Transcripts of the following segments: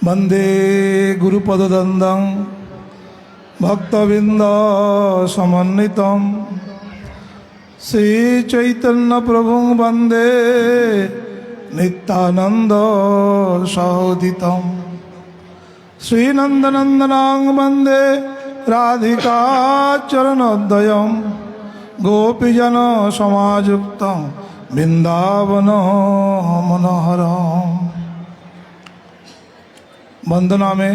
वंदे गुरुपदद्वन्द्वं भक्तबिंद समन्वितं श्रीचैतन्यप्रभुं वंदे नित्यानंद सहोदितं श्रीनंदनंदनं वंदे राधिका चरणोदयं गोपीजन समायुक्तं वृंदावन मनोहरम। वंदना में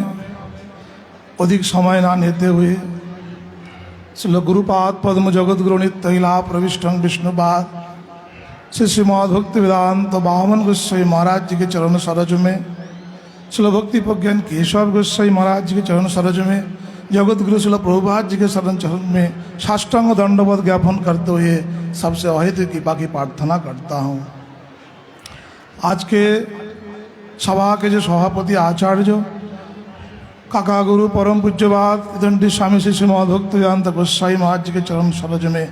अधिक समय ना लेते हुए श्री गुरुपाद पद्म जगद्गुरु नित्यला प्रविष्टं विष्णुपाद श्री श्रीमद् भक्ति वेदांत बामन गोस्वामी महाराज जी के चरण सरोज में, श्री भक्ति प्रज्ञान केशव गोस्वामी महाराज जी के चरण सरोज में, जगतगुरु श्री प्रभुपाद जी के शरण चरण में साष्टांग दंडवत ज्ञापन करते हुए सबसे अहित कृपा की प्रार्थना करता हूँ। आज के सभा के जो सभापति आचार्य काका गुरु परम पूज्यवाद दंडी स्वामी श्री श्रीमद् भक्ति वेदांत गोस्वामी महाराज जी के चरण सरोज में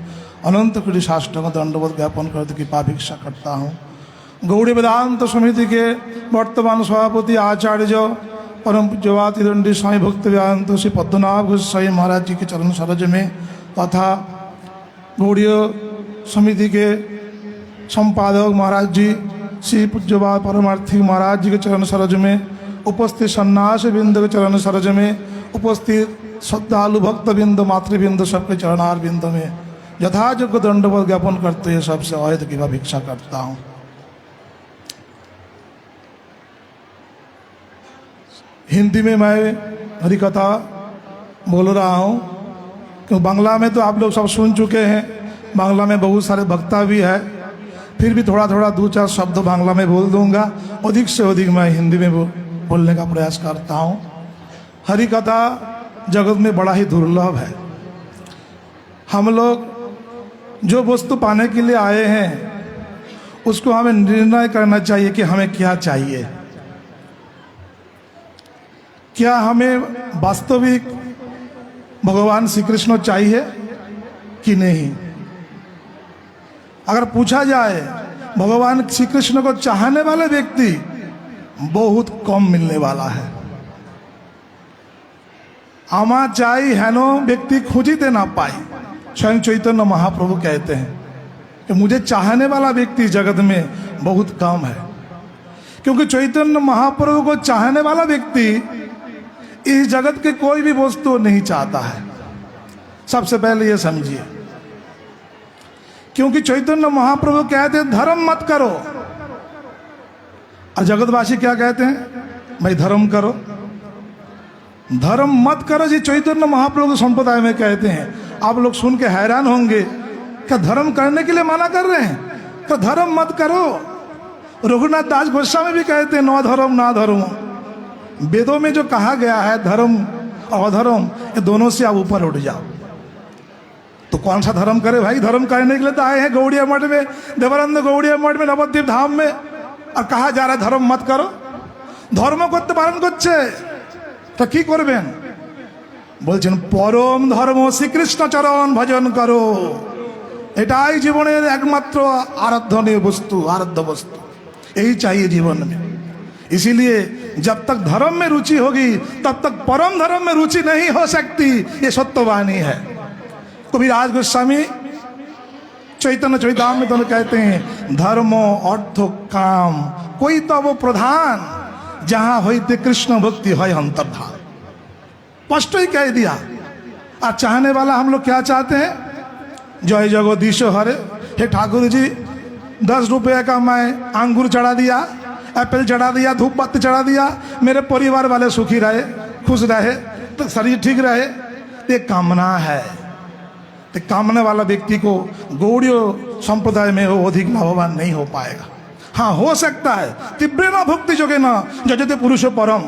अनंत कोटि साष्टांग दंडवत ज्ञापन करते कृपा भिक्षा करता हूँ। गौड़ी वेदांत समिति के वर्तमान सभापति आचार्य परम पूज्यवाद दंडी स्वामी भक्ति वेदांत श्री पद्मनाभ गोस्वामी महाराज जी के चरण सरोज में तथा गौड़ीय समिति के संपादक महाराज जी श्री पूज्यवाद परमार्थी महाराज जी के चरण सरोज में उपस्थित सन्यासी बिंद के चरण सरोज में उपस्थित श्रद्धालु भक्त बिंद मातृबिंद सबके चरणार बिंद में यथायोग्य दंडवत ज्ञापन करते हुए सबसे अहित कृपा भिक्षा करता हूँ। हिंदी में मैं हरिकथा बोल रहा हूँ क्योंकि बांग्ला में तो आप लोग सब सुन चुके हैं, बांग्ला में बहुत सारे वक्ता भी है, फिर भी थोड़ा थोड़ा दो चार शब्द बांग्ला में बोल दूंगा, अधिक से अधिक मैं हिंदी में बोलने का प्रयास करता हूँ। हरिकथा जगत में बड़ा ही दुर्लभ है। हम लोग जो वस्तु पाने के लिए आए हैं उसको हमें निर्णय करना चाहिए कि हमें क्या चाहिए, क्या हमें वास्तविक भगवान श्री कृष्ण चाहिए कि नहीं। अगर पूछा जाए भगवान श्री कृष्ण को चाहने वाले व्यक्ति बहुत कम मिलने वाला है। आमा चाई हेनो व्यक्ति खोजिते ना पाई, स्वयं चैतन्य महाप्रभु कहते हैं कि मुझे चाहने वाला व्यक्ति जगत में बहुत कम है, क्योंकि चैतन्य महाप्रभु को चाहने वाला व्यक्ति इस जगत के कोई भी वस्तु नहीं चाहता है। सबसे पहले ये समझिए, क्योंकि चैतन्य महाप्रभु कहते हैं धर्म मत करो, और जगतवासी क्या कहते हैं, भाई धर्म करो। धर्म मत करो जी चैतन्य महाप्रभु संप्रदाय में कहते हैं। आप लोग सुन के हैरान होंगे, क्या धर्म करने के लिए मना कर रहे हैं, क्या धर्म मत करो। रघुनाथ दास गोस्वामी भी कहते हैं न धर्म ना धर्म। वेदों में जो कहा गया है धर्म और अधर्म, ये दोनों से आप ऊपर उठ जाओ। तो कौन सा धर्म करे भाई, धर्म करने के लिए तो आए हैं गौड़िया मठ में, देवानंद गौड़िया मठ में, नवद्वीप धाम में, और कहा जा रहा है धर्म मत करो। धर्म करते पालन করছে তা কি করবেন, বলছেন পরম ধর্ম শ্রীকৃষ্ণ চরণ ভজন করো। এটাই জীবনের একমাত্র आराधनीय वस्तु, आराध्य वस्तु, यही चाहिए जीवन में। इसीलिए जब तक धर्म में रुचि होगी तब तक परम धर्म में रुचि नहीं हो सकती, ये सत्यवाणी है। कबीराज गोस्वामी चैतन्य चैतामृत में कहते हैं धर्म अर्थ काम कोई तो वो प्रधान, जहां होते कृष्ण भक्ति है अंतर्धान। स्पष्ट ही कह दिया। और चाहने वाला हम लोग क्या चाहते हैं, जय जगदीश हरे, हे ठाकुर जी 10 रुपये का मैं अंगूर चढ़ा दिया, एप्पल चढ़ा दिया, धूप बत्ती चढ़ा दिया, मेरे परिवार वाले सुखी रहे, खुश रहे, तो शरीर ठीक रहे, ये कामना है। तो कामने वाला व्यक्ति को गौड़ीय संप्रदाय में वो अधिक लाभवान नहीं हो पाएगा। हाँ, हो सकता है तीव्र न भक्ति जोगे न जजते पुरुष परम,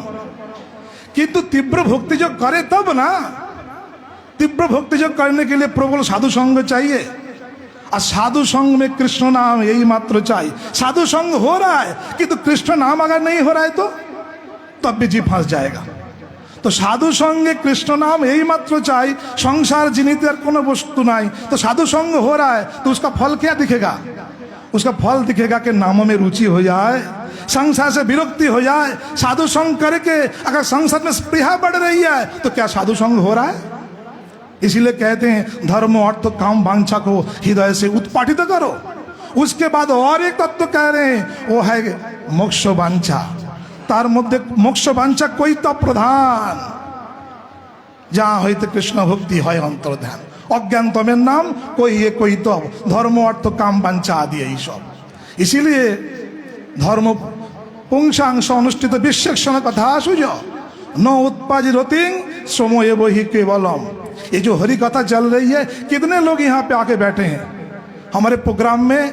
किंतु तीव्र भक्ति जो करे तब ना। तीव्र भक्ति जो करने के लिए प्रबल साधु संग चाहिए, और साधु संग में कृष्ण नाम यही मात्र चाहिए। साधु संग हो रहा है किंतु कृष्ण नाम अगर नहीं हो रहा है तो तब भी जी फंस जाएगा। तो साधु संगे कृष्ण नाम यही मात्र चाहिए। संसार जीनित कोनो वस्तु नहीं, तो साधु संग हो रहा है तो उसका फल क्या दिखेगा, उसका फल दिखेगा कि नामों में रुचि हो जाए, संसार से विरक्ति हो जाए, साधु संग करके अगर संसार में स्पृहा बढ़ रही है तो क्या साधु संग हो रहा है? इसीलिए कहते हैं धर्म अर्थ काम वांछा को हृदय से उत्पाटित करो। उसके बाद और एक तत्व कह रहे हैं, वो है मोक्ष वांछा। तार मध्य मोक्ष वांछा कोई तो प्रधान, जहाँ হইতে কৃষ্ণ ভক্তি হয় অন্তর্ধান। অজ্ঞান তমের নাম कोई ये कोई तो धर्म अर्थ काम वांछा आदि यही सब। इसीलिए धर्म पुंसांश अनुष्ठित विश्लेषण कथा सुज न उत्पाजी रतिंग समय वही केवलम। ये जो हरि कथा चल रही है, कितने लोग यहाँ पे आके बैठे हैं। हमारे प्रोग्राम में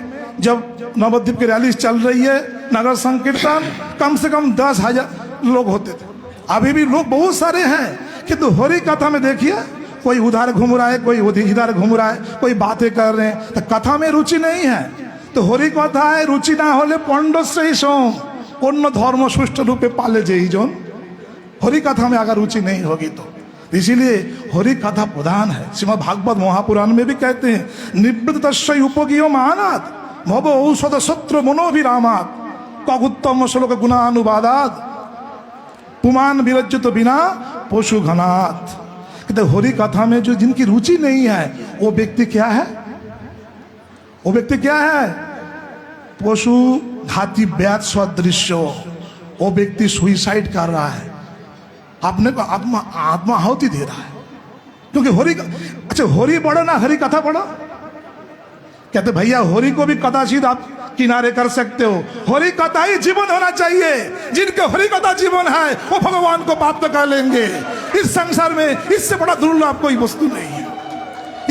जब नवद्वीप की रैली चल रही है, नगर संकीर्तन, कम से कम 10,000 लोग होते थे। अभी भी लोग बहुत सारे हैं, किंतु हरि कथा में देखिए कोई उधर घूम रहा है, कोई इधर घूम रहा है, कोई बातें कर रहे हैं। तो कथा में रुचि नहीं है। तो हरि कथा है रुचि ना होले पंडश्रेय सोम अन्य धर्म सुष्ठ रूपे पाले जेई जन। हरि कथा में अगर रुचि नहीं होगी तो इसीलिए हरि कथा प्रधान है। श्रीमद् भागवत महापुराण में भी कहते हैं निवृत्त तस्य उपगीय मानात भव औषध शत्रु मनोभिरामात कगुत्तम श्लोक गुणानुवादात पुमान विरज्यत बिना पशु घनात। कहते हरि कथा में जो जिनकी रुचि नहीं है वो व्यक्ति क्या है? वो व्यक्ति क्या है? पशु घाती व्याध सदृश्य। वो व्यक्ति सुइसाइड कर रहा है, अपने को आत्मा आहुति दे रहा है। क्योंकि हरि, अच्छा हरि पढ़ो ना हरि कथा पढ़ो। कहते भैया हरि को भी कदाचित आप किनारे कर सकते हो, हरि कथा ही जीवन होना चाहिए। जिनके हरि कथा जीवन है वो भगवान को प्राप्त कर लेंगे। इस संसार में इससे बड़ा दुर्लभ कोई वस्तु नहीं है।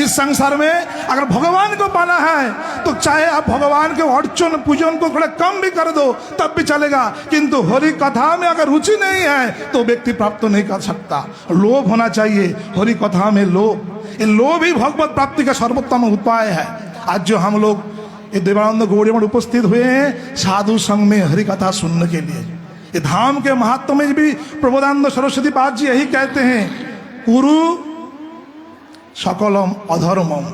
इस संसार में अगर भगवान को पाना है तो चाहे आप भगवान के अर्चन पूजन को थोड़ा कम भी कर दो तब भी चलेगा, किंतु हरि कथा में अगर रुचि नहीं है तो व्यक्ति प्राप्त नहीं कर सकता। लोभ होना चाहिए, हरि कथा में लोभ, ये लोभ ही भगवत प्राप्ति का सर्वोत्तम उपाय है। आज जो हम लोग ये देवानंद गौड़ी में उपस्थित हुए हैं साधु संघ में हरि कथा सुनने के लिए, ये धाम के महात्मा में भी प्रबोधानंद सरस्वती पाद जी यही कहते हैं, कुरु सकलम अधर्मम।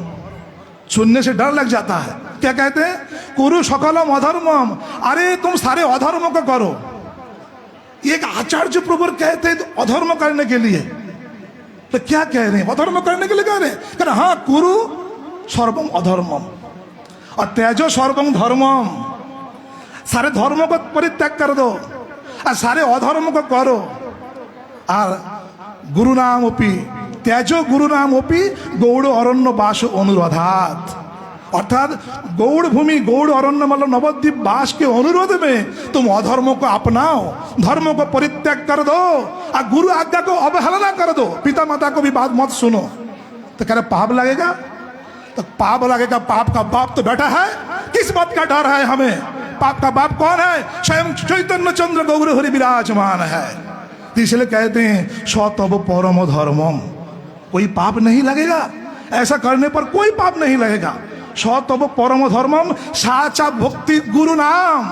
सुनने से डर लग जाता है। क्या कहते हैं? कुरु सकलम अधर्मम। अरे तुम सारे अधर्म को करो। एक आचार्य प्रभु कहते हैं अधर्म करने के लिए, तो क्या कह रहे हैं? अधर्म करने के लिए कह रहे हैं। हाँ, कुरु सर्वम अधर्मम और त्याजो सर्वम धर्मम। सारे धर्म को परित्याग कर दो और सारे अधर्म को करो। और गुरु नाम उपी त्याजो गुरु नाम उपी गौड़ अरण्य वास अनुरोधात। अर्थात गौड़ भूमि गौड़ अरण्य मतलब नवद्वीप वास के अनुरोध में तुम अधर्म को अपनाओ, धर्म को परित्याग कर दो और गुरु आज्ञा को अवहेलना कर दो, पिता माता को भी बात मत सुनो। तो कह रहे पाप लगेगा, तो पाप लगेगा। पाप का बाप तो बैठा है, किस बात का डर है हमें? पाप का बाप कौन है? स्वयं चैतन्य चंद्र गौर हरि विराजमान है। इसलिए कहते हैं सतव परम धर्मम। कोई पाप नहीं लगेगा, ऐसा करने पर कोई पाप नहीं लगेगा। सतव परम धर्मम साचा भक्ति गुरु नाम,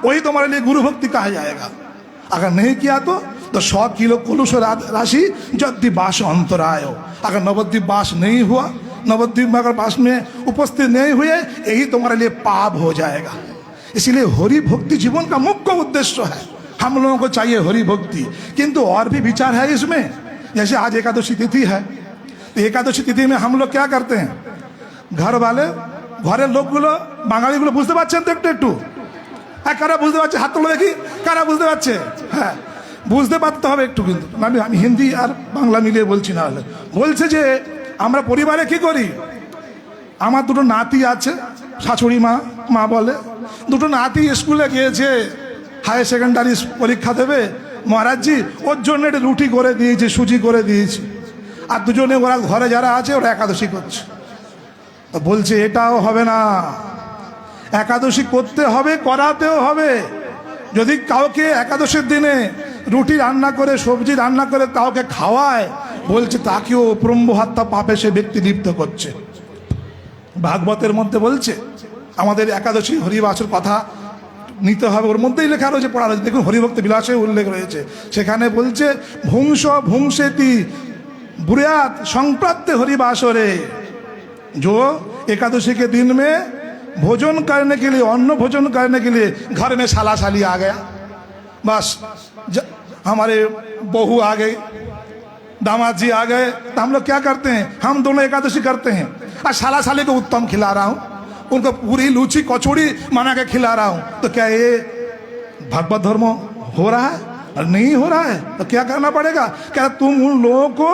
वही तुम्हारे लिए गुरु भक्ति कहा जाएगा। अगर नहीं किया तो 100 किलो कुलुष राशि जद्दि वास अंतराय। अगर नवद्वीप वास नहीं हुआ, नवद्वीप में अगर वास में उपस्थित नहीं हुए, यही तुम्हारे लिए पाप हो जाएगा। इसीलिए हरि भक्ति जीवन का मुख्य उद्देश्य है। हम लोगों को चाहिए हरि भक्ति, किंतु और भी विचार है इसमें। जैसे आज एकादशी तिथि है, तो एकादशी तिथि में हम लोग क्या करते हैं? घर वाले घरे लोकगुलो बाঙালিগুলো বুঝতে পারছেন তো একটু একটু? হ্যাঁ, কারা বুঝতে পারছে হাত তোলো দেখি, কারা বুঝতে পারছে? হ্যাঁ, বুঝতে পারতে হবে একটু। কিন্তু আমি হিন্দি আর বাংলা মিলিয়ে বলছি, না হলে বলছে যে আমরা পরিবারে কি করি, আমার দুটো নাতি আছে, শাশুড়ি মা বলে দুটো নাতি স্কুলে গিয়েছে, হায়ার সেকেন্ডারি পরীক্ষা দেবে, মহারাজজি ওর জন্য একটা রুটি করে দিয়েছি, সুজি করে দিয়েছি, আর দুজনে ওরা ঘরে যারা আছে ওরা একাদশী করছে। তো বলছে এটাও হবে না, একাদশী করতে হবে, করাতেও হবে। যদি কাউকে একাদশীর দিনে রুটি রান্না করে সবজি রান্না করে কাউকে খাওয়ায়, বলছে তাকেও ব্রহ্মহত্যা পাপে সে ব্যক্তি লিপ্ত করছে। ভাগবতের মধ্যে বলছে আমাদের একাদশী হরিবাসের কথা নিতে হবে, ওর মধ্যেই লেখা রয়েছে, পড়া রয়েছে। দেখুন হরিভক্তি বিলাসে উল্লেখ রয়েছে, সেখানে বলছে ভুংস ভুংসেতি बुरियात संप्राप्त हरिवासरे। जो एकादशी के दिन में भोजन करने के लिए, अन्न भोजन करने के लिए घर में साला साली आ गया, बस हमारे बहू आ गई, दामाद जी आ गए, तो हम लोग क्या करते हैं, हम दोनों एकादशी करते हैं और साला साली को उत्तम खिला रहा हूँ, उनको पूरी लूची कचौड़ी बना के खिला रहा हूँ, तो क्या ये भगवत धर्म हो रहा है? और नहीं हो रहा है तो क्या करना पड़ेगा? क्या तुम उन लोगों को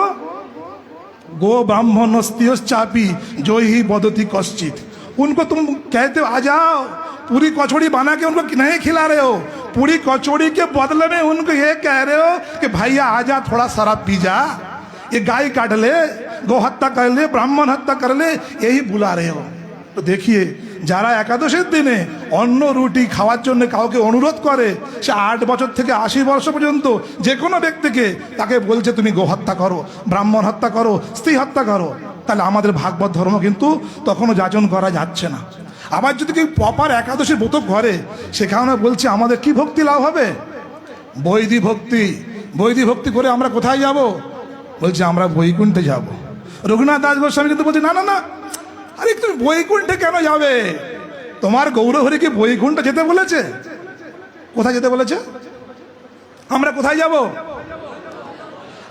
गो ब्राह्मणस्तियोस चापी जो ही बदती कश्चित, उनको तुम कहते हो आ जाओ, पूरी कचौड़ी बना के उनको नहीं खिला रहे हो, पूरी कचौड़ी के बदले में उनको ये कह रहे हो कि भैया आ जा, थोड़ा शराब पी जा, ये गाय काट ले, गौ हत्या कर ले, ब्राह्मण हत्या कर ले, यही बुला रहे हो। तो देखिए যারা একাদশীর দিনে অন্ন রুটি খাওয়ার জন্য কাউকে অনুরোধ করে, সে 8 বছর থেকে 80 বর্ষ পর্যন্ত যে কোনো ব্যক্তিকে তাকে বলছে তুমি গো হত্যা করো, ব্রাহ্মণ হত্যা করো, স্ত্রী হত্যা করো, তাহলে আমাদের ভাগবত ধর্ম কিন্তু তখনও যাচন করা যাচ্ছে না। আবার যদি কেউ প্রপার একাদশী ব্রত করে, সেখানে বলছে আমাদের কি ভক্তি লাভ হবে? বৈদি ভক্তি। বৈদি ভক্তি করে আমরা কোথায় যাব? বলছে আমরা বৈকুণ্ঠে যাব। রঘুনাথ দাস গোস্বামী কিন্তু বলছে না না না, আরে তুমি বৈকুণ্ঠে কেন যাবে? তোমার গৌরহরি কি বৈকুণ্ঠে যেতে বলেছে? কোথায় যেতে বলেছে? আমরা কোথায় যাব?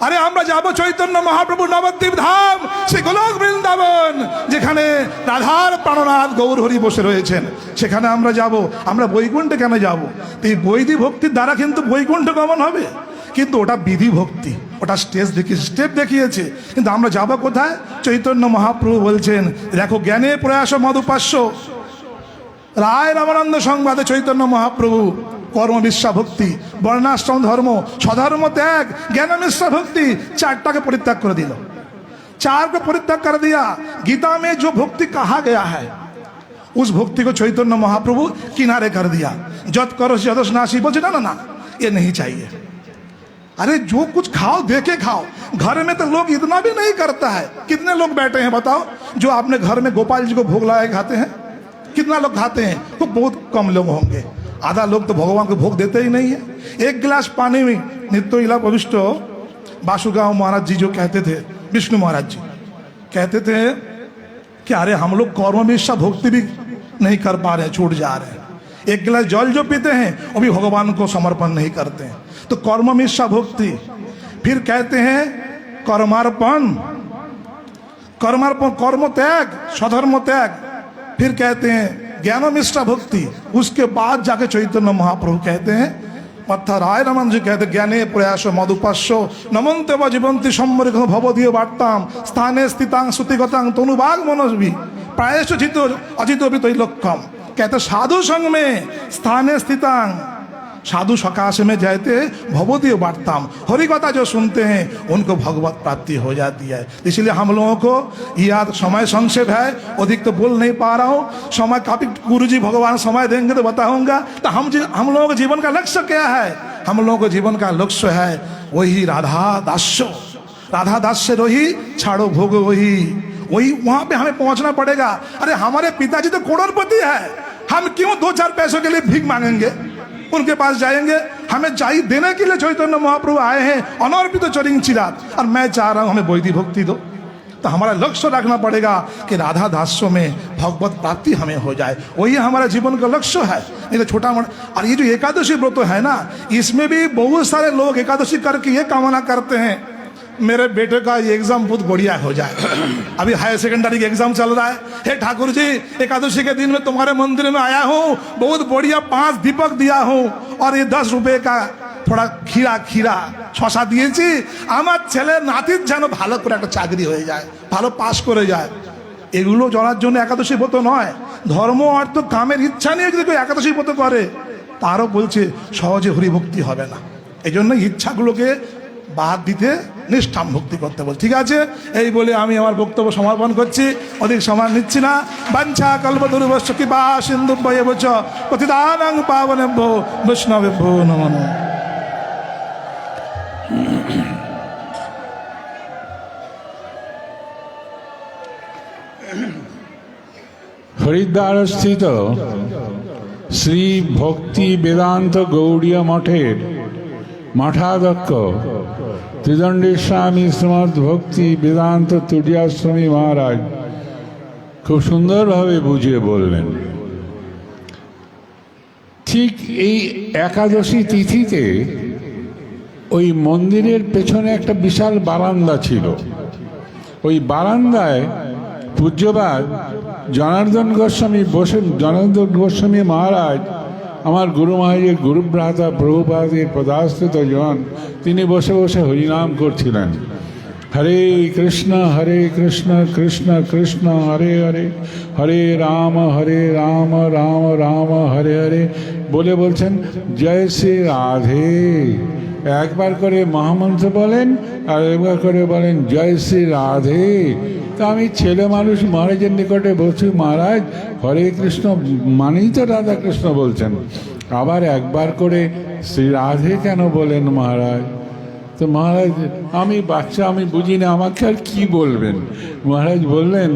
আরে আমরা যাব চৈতন্য মহাপ্রভু নবদ্বীপ ধাম, সেই গোলক বৃন্দাবন, যেখানে রাধার প্রাণনাথ গৌরহরি বসে রয়েছেন, সেখানে আমরা যাব। আমরা বৈকুণ্ঠে কেন যাব? এই বৈদিক ভক্তির দ্বারা কিন্তু বৈকুণ্ঠ গমন হবে, কিন্তু ওটা বিধি ভক্তি, ওটা স্টেপ দেখিয়েছে। কিন্তু আমরা যাব কোথায়? চৈতন্য মহাপ্রভু বলছেন দেখো, জ্ঞানে প্রয়াস মধুপাস্য, রায় রামানন্দ সংবাদে চৈতন্য মহাপ্রভু কর্ম মিশ্রা ভক্তি, বর্ণাশ্রম ধর্ম, स्वधर्म त्याग, ज्ञान मिश्रा भक्ति, 4टा के परित्याग कर दिया। 4 को परित्याग कर दिया। गीता में जो भक्ति कहा गया है उस भक्ति को चैतन्य महाप्रभु किनारे कर दिया। जत करो जदस नासी, बोलते ना ना ना ये नहीं चाहिए। अरे जो कुछ खाओ देखे खाओ। घर में तो लोग इतना भी नहीं करता है। कितने लोग बैठे हैं बताओ जो आपने घर में गोपाल जी को भोग लगाए खाते हैं? कितना लोग खाते हैं? तो बहुत कम लोग होंगे। आधा लोग तो भगवान को भोग देते ही नहीं है। एक गिलास पानी में नित्य इला प्रविष्ट बासुगांव महाराज जी जो कहते थे, विष्णु महाराज जी कहते थे कि अरे हम लोग कर्म मिश्रा भक्ति भी नहीं कर पा रहे हैं, छूट जा रहे हैं। एक गिलास जल जो पीते हैं वो भी भगवान को समर्पण नहीं करते हैं। तो कर्म मिश्रा भक्ति। फिर कहते हैं कर्मार्पण, कर्मार्पण कर्म त्याग, स्वधर्म त्याग। फिर कहते हैं ज्ञान मिश्रा भक्ति। उसके बाद जाके चैतन्य महाप्रभु कहते हैं, अर्थात राय रमन जी कहते ज्ञाने प्रयास मधुपास्য नमन्ते व जीवंती सम्मरिक भवदीय वार्ताम स्थाने स्थितां श्रुतिगतां तनुभाग मनस्वी प्रायश चित अचित भी तैलक्ष्यम। कहते साधु संग में स्थाने स्थितां, साधु सकाश में जाते भवदीय वार्ताम, हरि कथा जो सुनते हैं उनको भगवत प्राप्ति हो जाती है। इसलिए हम लोगों को याद, समय संक्षेप है, अधिक तो बोल नहीं पा रहा हूँ। समय काफी, गुरु जी भगवान समय देंगे तो बताऊंगा। तो हम लोगों के जीवन का लक्ष्य क्या है? हम लोगों को जीवन का लक्ष्य है वही राधा दास्य। राधा दास्य रही छाड़ो भोग वही, वहां पे हमें पहुंचना पड़ेगा। अरे हमारे पिताजी तो करोड़पति है, हम क्यों 2-4 पैसों के लिए भीख मांगेंगे? उनके पास जाएंगे। हमें चाहिए देने के लिए चैतन्य महाप्रभु आए हैं, अनर्पित चरिंग चिराग। और मैं चाह रहा हूं हमें वैदिक भक्ति दो। तो हमारा लक्ष्य रखना पड़ेगा कि राधा दास्यों में भगवत प्राप्ति हमें हो जाए, वही हमारा जीवन का लक्ष्य है। नहीं तो छोटा मोटा। और ये जो एकादशी व्रत है ना, इसमें भी बहुत सारे लोग एकादशी करके ये कामना करते हैं मेरे बेटे का ये एग्जाम बहुत बढ़िया हो जाए। अभी हायर सेकेंडरी का एग्जाम चल रहा है। हे ठाकुर जी, एकादशी के दिन में तुम्हारे मंदिर में आया हूँ, बहुत बढ़िया 5 दीपक दिया हूँ और ये 10 रुपए का थोड़ा खीरा শশা দিয়েছি। আমার ছেলে নাতির যেন ভালো করে একটা চাকরি হয়ে যায়, ভালো পাস করে যায়। এগুলো জানার জন্য একাদশী ব্রত নয়। ধর্ম অর্থ কামের ইচ্ছা নিয়ে যদি কেউ একাদশী ব্রত করে, তারও বলছে সহজে হরিভক্তি হবে না। এই জন্য ইচ্ছাগুলোকে বাদ দিতে নিষ্ঠাম ভক্তি করতে বল। ঠিক আছে, এই বলে আমি আমার বক্তব্য সমাপন করছি, অধিক সময় নিচ্ছি না। বাঞ্ছা কল্পতরুভ্যশ্চ কৃপা সিন্ধুভ্যেব চ পতিতানাং পাবনেভ্যো বৈষ্ণবেভ্যো নমো নমঃ। হরিদ্বার স্থিত শ্রী ভক্তি বেদান্ত গৌড়ীয় মঠের মঠাধ্যক্ষ ত্রিদণ্ডী স্বামী শ্রীমদ ভক্তি বেদান্ত তুরিয়াস্বামী মহারাজ খুব সুন্দরভাবে বুঝিয়ে বললেন। ঠিক এই একাদশী তিথিতে ওই মন্দিরের পেছনে একটা বিশাল বারান্দা ছিল। ওই বারান্দায় পূজ্যবাদ জনার্দন গোস্বামী মহারাজ, আমার গুরু মহারাজের গুরুভ্রাতা প্রভুপাদের পদাশ্রিত জন, তিনি বসে বসে হরিনাম করছিলেন। হরে কৃষ্ণ কৃষ্ণ কৃষ্ণ হরে হরে, হরে রাম রাম রাম হরে হরে বলে বলছেন জয় শ্রী রাধে। একবার করে মহামন্ত্র বলেন আর একবার করে বলেন জয় শ্রী রাধে। তা আমি ছেলে মানুষ মহারাজের নিকটে বলছি, মহারাজ হরে কৃষ্ণ মানেই তো রাধা কৃষ্ণ বলছেন, আবার একবার করে শ্রী রাধে কেন বলেন মহারাজ? তো মহারাজ, আমি বাচ্চা, আমি বুঝি না, আমাকে আর কি বলবেন? মহারাজ বললেন,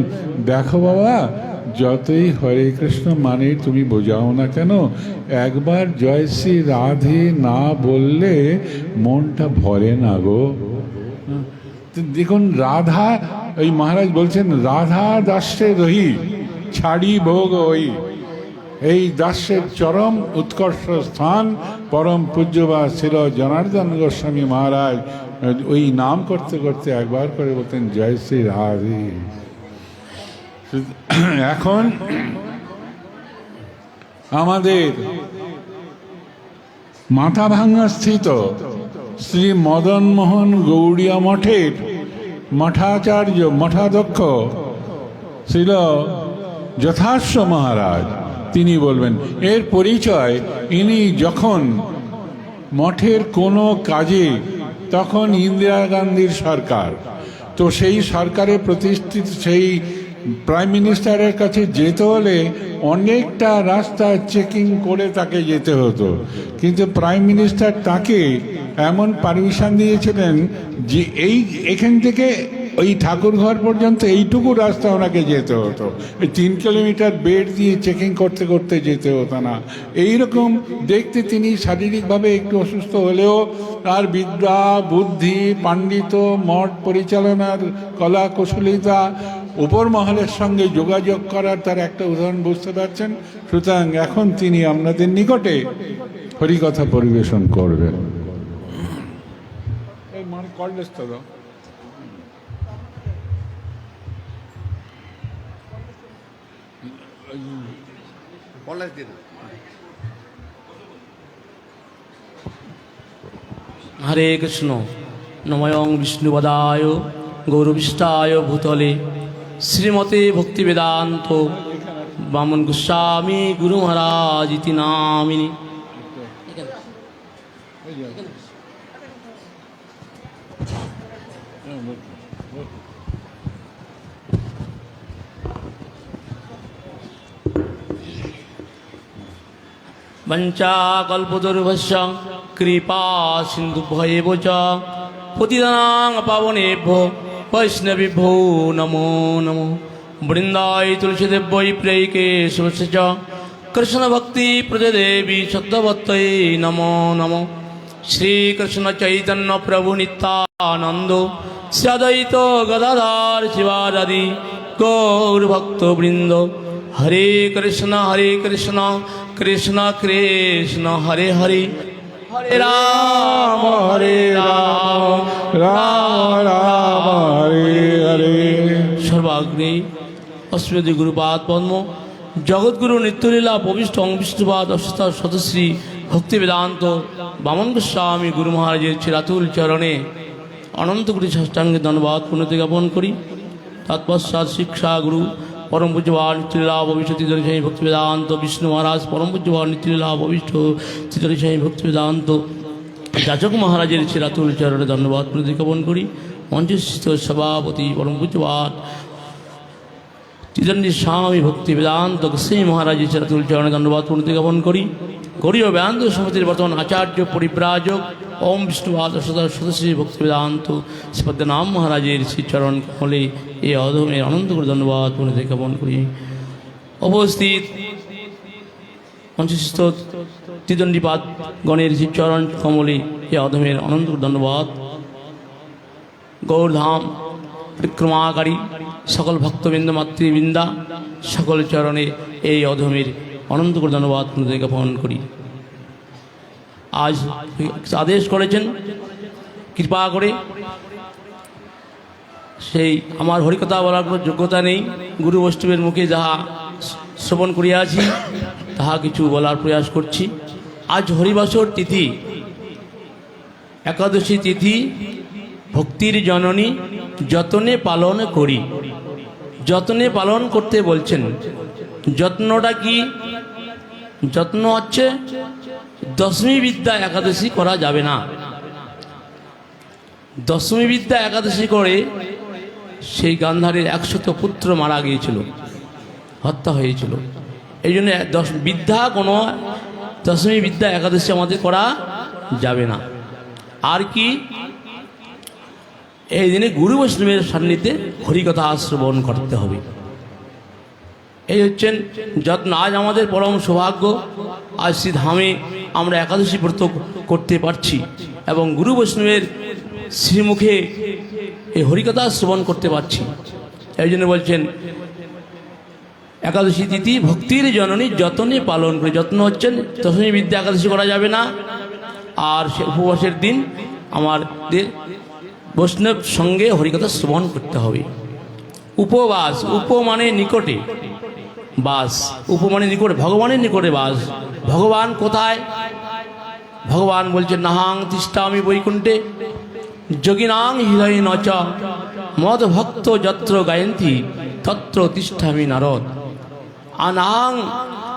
দেখো বাবা, যতই হরে কৃষ্ণ মানে তুমি বোঝাও না কেন, একবার জয় শ্রী রাধে না বললে মনটা ভরে না গো। দেখুন রাধা, ওই মহারাজ বলছেন রাধা দাস্যে রহি ছাড়ি ভোগ ওই। এই দাস্যের চরম উৎকর্ষ স্থান পরম পূজ্যবাদ ছিল জনার্দন গোস্বামী মহারাজ। ওই নাম করতে করতে একবার করে বলতেন জয় শ্রী রাধে। এখন আমাদের মাথাভাঙ্গা স্থিত শ্রী মদন মোহন গৌড়িয়া মঠের মঠাচার্য মঠাধ্যক্ষ ছিল যথার্থ মহারাজ, তিনি বলবেন এর পরিচয়। ইনি যখন মঠের কোনো কাজে, তখন ইন্দিরা গান্ধীর সরকার, তো সেই সরকারে প্রতিষ্ঠিত সেই প্রাইম মিনিস্টারের কাছে যেতে হলে অনেকটা রাস্তা চেকিং করে তাকে যেতে হতো। কিন্তু প্রাইম মিনিস্টার তাকে এমন পারমিশন দিয়েছিলেন যে এখান থেকে ওই ঠাকুরঘর পর্যন্ত এইটুকু রাস্তা ওনাকে যেতে হতো, 3 কিলোমিটার বেড দিয়ে চেকিং করতে করতে যেতে হতো না। এইরকম দেখতে তিনি শারীরিকভাবে একটু অসুস্থ হলেও তার বিদ্যা বুদ্ধি পাণ্ডিত্য মঠ পরিচালনার কলা কুশলিতা উপর মহলের সঙ্গে যোগাযোগ করার তার একটা উদাহরণ বুঝতে পারছেন। সুতরাং এখন তিনি আপনাদের নিকটে হরিকথা পরিবেশন করবেন। হরে কৃষ্ণ। নময়ং বিষ্ণুপদায় গৌরবিষ্টায় ভূতলে শ্রীমতে ভক্তিবেদান্ত বামন গোস্বামী গুরু মহারাজ ইতি নামিনি। বঞ্চাকল্পতরুভ্যশ্চ কৃপা সিন্ধুভ্যেব চ পতিতানাং পাবনেভ্যো বৈষ্ণবেভ্যো নমো নমো। বৃন্দায় তুলসীদেব্যৈ প্রেয়িকে শুভস্য চ কৃষ্ণ ভক্তি প্রজদেবী সত্যবত্তয়ে নমো নমো। শ্রীকৃষ্ণ চৈতন্য প্রভু নিত্যানন্দ শ্রী অদ্বৈত গদাধর শিবাদি গৌর ভক্তবৃন্দ। হরে কৃষ্ণ কৃষ্ণ কৃষ্ণ হরে হরে, হরে রাম রাম রাম হরে হরে। সর্বাগ্রে অস্মৃতি গুরুপাদ পদ্ম জগৎগুরু নিত্যলীলা প্রবিষ্ট অংবিষ্ণুপাদ অষ্টা শতশ্রী ভক্তি বেদান্ত বামন গোস্বামী গুরু মহারাজের চিরাতুল চরণে অনন্ত কোটি ষষ্ঠাঙ্গে ধন্যবাদ পুণ্যতি জ্ঞাপন করি। তৎপশ্চাৎ শিক্ষা গুরু পরম পূজ্যবান নিত্যলীলা ভবিষ্য তিতরিস্বামী ভক্তি বেদান্ত বিষ্ণু মহারাজ পরম পূজ্যবান নিত্যলীলা ভবিষ্য তিতরিস্বামী ভক্তি বেদান্ত যাচক মহারাজের চিরাতুল চরণে ধন্যবাদ পুণ্যতি জ্ঞাপন করি। মঞ্চস্থিত সভাপতি পরম পূজ্যবান চিদণ্ডী স্বামী ভক্তি বেদান্ত গোস্বামী মহারাজের চিরাতুল চরণে ধন্যবাদ পুণ্যতি জ্ঞাপন করি। গৌড়ীয় বেদান্ত সমিতির বর্তমান আচার্য পরিব্রাজক ওম বিষ্ণুপাদ সদস্যী ভক্তি বেদান্ত শ্রীপদ্মনাম মহারাজের শ্রীচরণ কমলে এই অধমের অনন্ত করে ধন্যবাদ পুণ্যতি জ্ঞাপন করি। উপস্থিত মঞ্চস্থ ত্রিদণ্ডীপাদ গণের শ্রীচরণ কমলে এই অধমের অনন্ত করে ধন্যবাদ। গৌরধাম পরিক্রমাকারী সকল ভক্তবৃন্দ মাতৃবৃন্দা সকল চরণে এই অধমের অনন্ত করে ধন্যবাদ পুণ্যতি জ্ঞাপন করি। আজ আদেশ করেছেন কৃপা করে। সেই আমার হরিকথা বলার কোনো যোগ্যতা নেই, গুরু বৈষ্ণবের মুখে যাহা শ্রবণ করিয়াছি তাহা কিছু বলার প্রয়াস করছি। আজ হরিবাসর তিথি, একাদশী তিথি, ভক্তির জননী, যতনে পালন করি। যতনে পালন করতে বলছেন। যত্নটা কি? যত্ন হচ্ছে দশমী বিদ্যা একাদশী করা যাবে না। দশমী বিদ্যা একাদশী করে সেই গান্ধারের 100 পুত্র মারা গিয়েছিল, হত্যা হয়েছিল। এই জন্য বিদ্যা কোনো দশমী বিদ্যা একাদশী আমাদের করা যাবে না। আর কি? এই দিনে গুরু বৈষ্ণবের সান্নিধ্যে হরিকথা শ্রবণ করতে হবে। এই হচ্ছেন যত্ন। আজ আমাদের পরম সৌভাগ্য, আজ শ্রীধামে আমরা একাদশী ব্রত করতে পারছি এবং গুরু বৈষ্ণবের শ্রীমুখে এই হরিকথা শ্রবণ করতে পারছি। এই জন্য বলছেন একাদশী তিথি ভক্তির জননী, যতনে পালন করে। যত্ন হচ্ছেন দশমী বিদ্যা একাদশী করা যাবে না। আর সে উপবাসের দিন আমাদের বৈষ্ণব সঙ্গে হরিকথা শ্রবণ করতে হবে। উপবাস, উপ মানে নিকটে, বাস, উপ মানে নিকটে, ভগবানের নিকটে বাস। ভগবান কোথায়? ভগবান বলছেন নাহাং তিষ্ঠামি বৈকুণ্ঠে যোগিনাং হৃদয়ে নচ মদ ভক্ত যত্র গায়ন্তি তত্র তিষ্ঠামি নারদ। আনাং,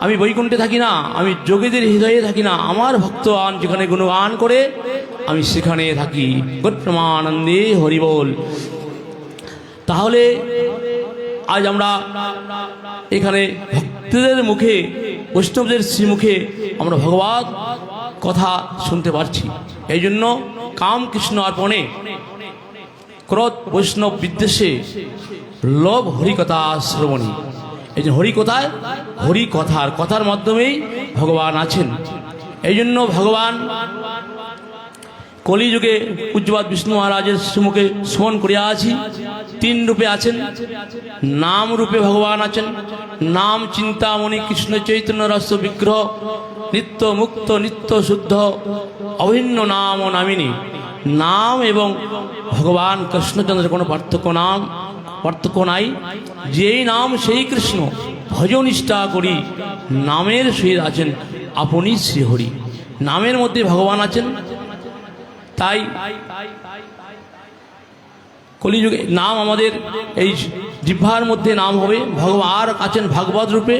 আমি বৈকুণ্ঠে থাকি না, আমি যোগীদের হৃদয়ে থাকি না, আমার ভক্তগণ যেখানে গুণগান করে আমি সেখানে থাকি। গোত্রমানন্দে হরিবোল। তাহলে আজ আমরা এখানে ভক্তদের মুখে, বৈষ্ণবদের শ্রীমুখে আমরা ভগবত কথা শুনতে পারছি। এই জন্য কাম কৃষ্ণ অর্পণে, ক্রোধ বৈষ্ণব বিদ্বেষে, লোভ হরিকথা শ্রবণী। এই জন্য হরিকথায়, হরিকথার কথার মাধ্যমেই ভগবান আছেন। এই জন্য ভগবান কলিযুগে পূজ্যপাদ বিষ্ণু মহারাজের শ্রীমুখে স্মরণ করিয়া আছি। 3 রূপে আছেন। নাম রূপে ভগবান আছেন। নাম চিন্তামণি কৃষ্ণ চৈতন্য রস বিগ্রহ, নিত্য মুক্ত নিত্য শুদ্ধ অভিন্ন নাম ও নামিনী। নাম এবং ভগবান কৃষ্ণচন্দ্রের কোনো পার্থক্য নাই। যেই নাম সেই কৃষ্ণ, ভজনিষ্ঠা করি নামের সহিত আছেন আপনি শ্রীহরি। নামের মধ্যে ভগবান আছেন। তাই কলিযুগে নাম আমাদের এই জিহ্বার মধ্যে নাম হবে। ভগবান আর আছেন ভাগবত রূপে।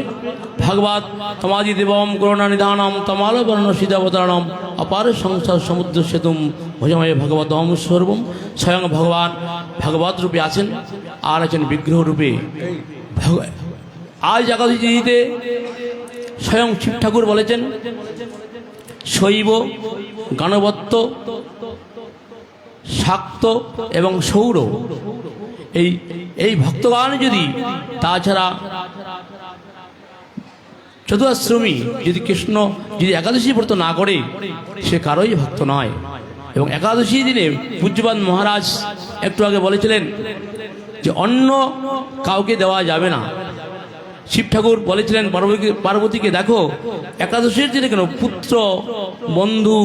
ভাগবত তমাদি দেবম করুণা নিধানম তমাল বর্ণ সিদাবতারণম অপার সংসার সমুদ্র সেতুম ভজময় ভগবতম সর্বম। স্বয়ং ভগবান ভাগবত রূপে আছেন আর আছেন বিগ্রহ রূপে। আজ একাদশী তিথিতে স্বয়ং শিব ঠাকুর বলেছেন শৈব, গানবত্ত, শাক্ত এবং সৌর, এই ভক্তগণ যদি, তাছাড়া চতুরাশ্রমী যদি কৃষ্ণ যদি একাদশী ব্রত না করে সে কারোই ভক্ত নয়। এবং একাদশী দিনে পূজ্যপাদ মহারাজ একটু আগে বলেছিলেন যে অন্ন কাউকে দেওয়া যাবে না। শিব ঠাকুর বলেছিলেন পার্বতীকে, দেখো একাদশীর দিনে কেন পুত্র, বন্ধু,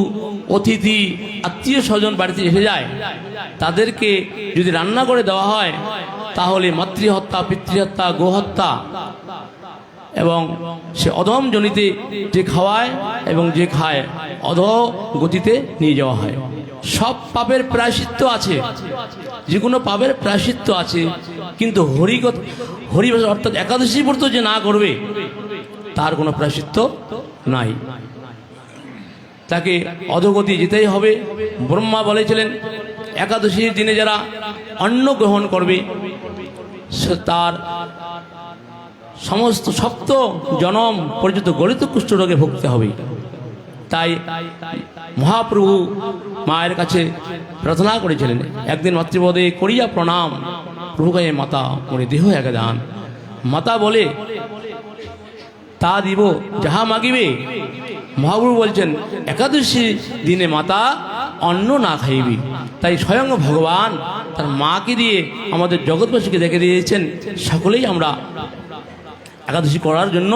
অতিথি, আত্মীয় স্বজন বাড়িতে এসে যায়, তাদেরকে যদি রান্না করে দেওয়া হয় তাহলে মাতৃহত্যা, পিতৃহত্যা, গোহত্যা এবং সে অধম জনিতে যে খাওয়ায় এবং যে খায় অধোগতিতে নিয়ে যাওয়া হয়। সব পাপের প্রায়শ্চিত্ত আছে, যে কোনো পাপের প্রায়শ্চিত্ত আছে, কিন্তু হরিবাস অর্থাৎ একাদশী ব্রত যে না করবে তার কোনো প্রায়শ্চিত্ত নাই, তাকে অধোগতি যেতেই হবে। ব্রহ্মা বলেছিলেন একাদশীর দিনে যারা অন্ন গ্রহণ করবে সে তার সমস্ত সপ্ত জনম পর্যন্ত গলিত কুষ্ঠরোগে ভুগতে হবে। তাই মহাপ্রভু মায়ের কাছে প্রার্থনা করেছিলেন, একদিন মাতৃপদে করিয়া প্রণাম, প্রভু গায়ে মাতা মনে দেহ একদান। মাতা বলে তা দিব যাহা মাগিবে। মহাপ্রভু বলছেন একাদশী দিনে মাতা অন্ন না খাইবি। তাই স্বয়ং ভগবান তার মাকে দিয়ে আমাদের জগৎবাসীকে দেখে দিয়েছেন। সকলেই আমরা একাদশী করার জন্য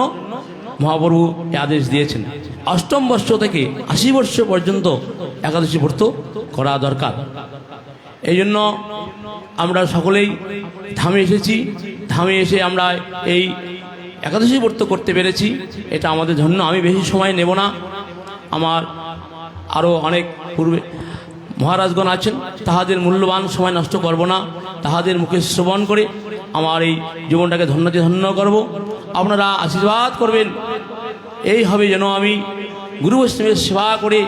মহাপ্রভু আদেশ দিয়েছেন। অষ্টম বর্ষ থেকে 80 বর্ষ পর্যন্ত একাদশী ব্রত করা দরকার। এই জন্য আমরা সকলেই ধামে এসেছি। ধামে এসে আমরা এই একাদশী ব্রত করতে পেরেছি, এটা আমাদের ধন্য। আমি বেশি সময় নেব না, আমার আরও অনেক পূর্বে মহারাজগণ আছেন, তাহাদের মূল্যবান সময় নষ্ট করব না। তাহাদের মুখে শ্রবণ করে আমার এই জীবনটাকে ধন্যতে ধন্য করব। আপনারা আশীর্বাদ করবেন, এইভাবে যেন আমি গুরু বৈষ্ণবের সেবা করে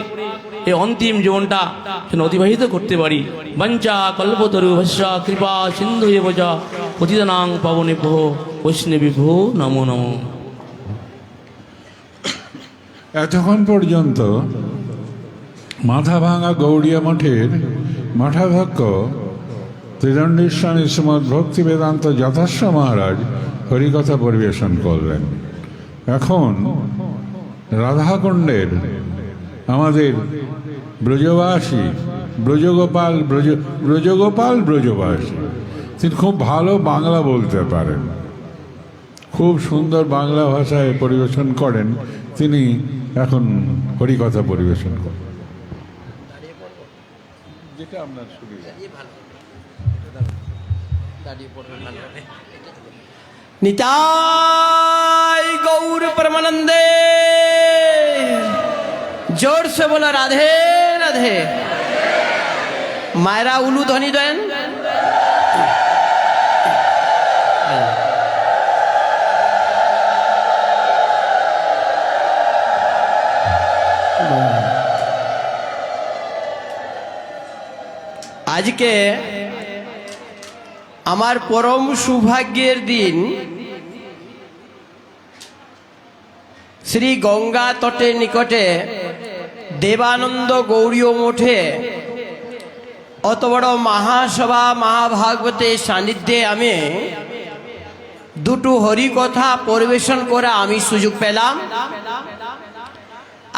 এই অন্তিম জীবনটা যেন অতিবাহিত করতে পারি। বঞ্চা কল্পতরু ভস্য কৃপা সিন্ধু বজা পতিতানাং পাবনেভ্যো বৈষ্ণবেভ্যো নমো নমো। এতক্ষণ পর্যন্ত মাথাভাঙা গৌড়িয়া মঠের মঠাধ্যক্ষ ত্রিদণ্ডেশ্বরী শ্রীমৎ ভক্তি বেদান্ত যথার্থ মহারাজ হরিকথা পরিবেশন করলেন। এখন রাধাকুণ্ডের আমাদের ব্রজবাসী ব্রজবাসী তিনি খুব ভালো বাংলা বলতে পারেন, খুব সুন্দর বাংলা ভাষায় পরিবেশন করেন। তিনি এখন হরিকথা পরিবেশন করেন। যেটা আপনার সুবিধা। निताय गौर परमानंदे। जोर से बोला राधे राधे। मायरा उलू ध्वनि देन। आज के আমার পরম সৌভাগ্যের দিন। শ্রী গঙ্গা তটের নিকটে দেবানন্দ গৌড়ীয় মঠে অত বড় মহাসভা মহাভাগবতের সান্নিধ্যে আমি দুটো হরিকথা পরিবেশন করা আমি সুযোগ পেলাম।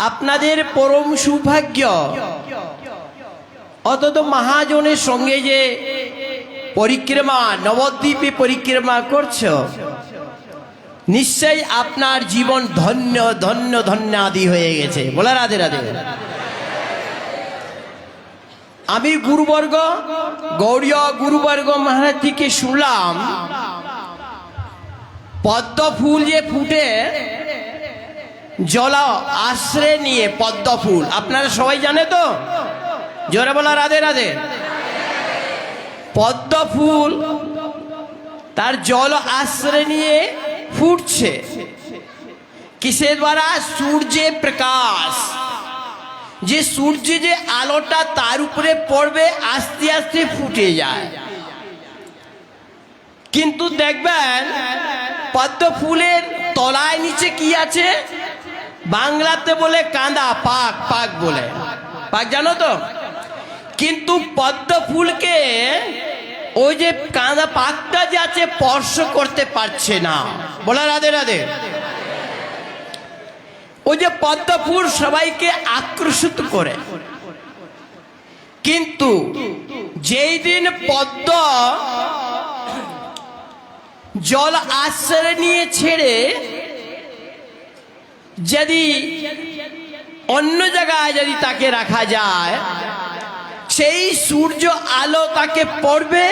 আপনাদের পরম সৌভাগ্য, অত মহাজনের সঙ্গে যে পরিক্রমা নবদ্বীপে পরিক্রমা করছো, নিশ্চয়ই আপনার জীবন ধন্য ধন্য ধন্য আদি হয়ে গেছে। বলে রাধে রাধে। আমি গুরুবর্গ গৌড়ীয় গুরুবর্গ মহারাজ থেকে শুনলাম পদ্ম ফুল যে ফুটে জল আশ্রয় নিয়ে, পদ্ম ফুল আপনারা সবাই জানে তো? জোরে বলা রাধে রাধে। পদ্ম ফুল তার জল আশ্রয় নিয়ে ফুটছে কিসের দ্বারা? সূর্যের প্রকাশ। যে সূর্য যে আলোটা তার উপরে পড়বে আস্তে আস্তে ফুটে যায়। কিন্তু দেখবেন পদ্ম ফুলের তলায় নিচে কি আছে? বাংলাতে বলে কাঁদা, পাক পাক বলে, পাক জানো তো? কিন্তু পদ্ম ফুলকে ওই যে কাঁদা পাকটা যে আছে স্পর্শ করতে পারছে না। বলা রাধে রাধে। ওই যে পদ্ম ফুল সবাইকে আকর্ষিত করে, কিন্তু যেই দিন পদ্ম জল আশ্রয় নিয়ে ছেড়ে যদি অন্য জায়গায় যদি তাকে রাখা যায়, সেই সূর্য আলো তাকে পড়বে,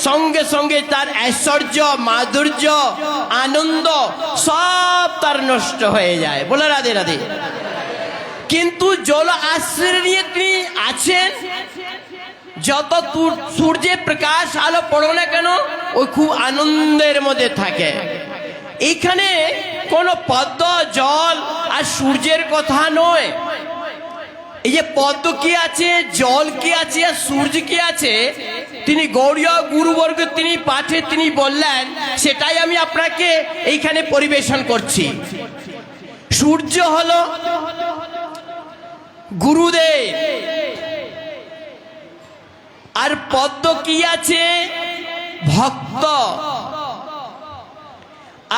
সঙ্গে সঙ্গে তার ঐশ্বর্য মাধুর্য আনন্দ সব তার নষ্ট হয়ে যায়। বলে রাধে রাধে। কিন্তু জল আশ্রয় নিয়ে তিনি আছেন, যত সূর্যের প্রকাশ আলো পড়ো না কেন ওই খুব আনন্দের মধ্যে থাকে। এইখানে কোনো পদ্ম জল আর সূর্যের কথা নয়। এই যে পদ্ম কি আছে, জল কি আছে, আর সূর্য কি আছে, তিনি গৌড়ীয় গুরুবর্গ তিনি পাঠে তিনি বললেন, সেটাই আমি আপনাকে এইখানে পরিবেশন করছি। সূর্য হলো গুরুদেব, আর পদ্ম কি আছে? ভক্ত।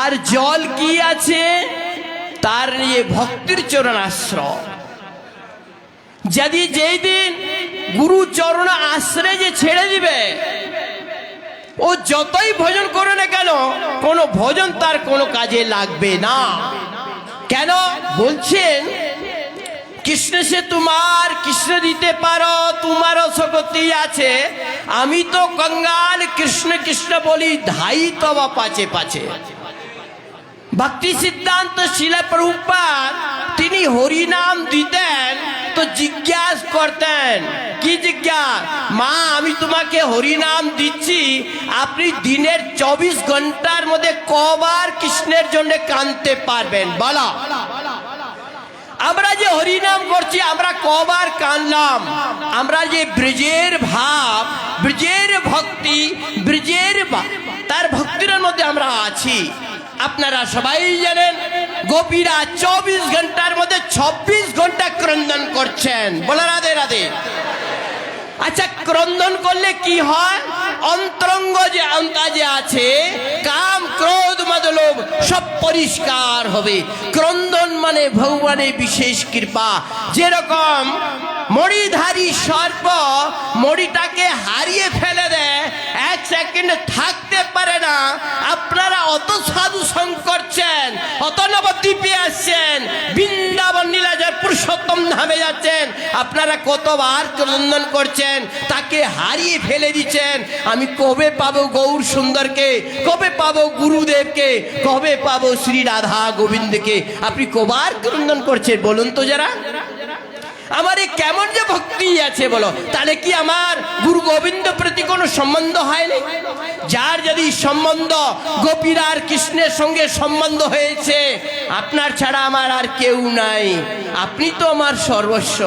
আর জল কি আছে? তার নিয়ে ভক্তির চরণ আশ্রয়। যদি যেই দিন গুরু চরণ আশ্রয় যে ছেড়ে দিবে, ও যতই ভজন করে না কেন কোনো ভজন তার কোনো কাজে লাগবে না। কেন বলছেন? কৃষ্ণ সে তোমার, কৃষ্ণ দিতে পারো, তোমারও শক্তি আছে। আমি তো কঙ্গাল, কৃষ্ণ কৃষ্ণ বলি ধাই তবা পাছে পাছে। ভক্তি সিদ্ধান্ত শিলা প্রভুপাদ তিনি হরিনাম দিতেন তো জিজ্ঞাস করতেন, কি জিজ্ঞাস? মা আমি তোমাকে হরিনাম দিচ্ছি, আপনি দিনের 24 ঘন্টার মধ্যে কবার কৃষ্ণের জন্য কাঁদতে পারবেন বলো? আমরা যে হরিনাম করছি আমরা কবার কাঁদলাম? আমরা যে ব্রজের ভাব, ব্রজের ভক্তি, ব্রজের তার ভক্তির মধ্যে আমরা আছি। আপনারা সবাই জানেন গোপীরা 24 ঘন্টার মধ্যে 26 ঘন্টা ক্রন্দন করছেন। বলে রাধে রাধে। আচ্ছা, ক্রন্দন করলে কি হয়? অন্তরঙ্গ যে যে আছে, কাম ক্রোধ মদ লোভ সব পরিষ্কার হবে। ক্রন্দন মানে ভগবানের বিশেষ কৃপা। যেরকম মণিধারী সর্প মণিটাকে হারিয়ে ফেলে দেয়, 1 সেকেন্ড থাকতে পারে না। আপনারা অত সাধু সঙ্গ করছেন, অত নবদ্বীপে আসছেন, বৃন্দাবন নীলাচল পুরুষোত্তম ধামে যাচ্ছেন, আপনারা কতবার ক্রন্দন করছেন, তাকে হারিয়ে ফেলে দিচ্ছেন। আমি কবে পাবো গৌর সুন্দরকে, কবে পাবো গুরুদেবকে, কবে পাবো শ্রী রাধা গোবিন্দকে? আপনি কবার ক্রন্দন করছেন বলুন তো যারা? আমার এই কেমন যে ভক্তি আছে বলো? তাহলে কি আমার গুরু গোবিন্দ প্রতি কোনো সম্বন্ধ হয়নি? যার যদি সম্বন্ধ গোপীরা আর কৃষ্ণের সঙ্গে সম্বন্ধ হয়েছে, আপনার ছাড়া আমার আর কেউ নাই, আপনি তো আমার সর্বস্ব।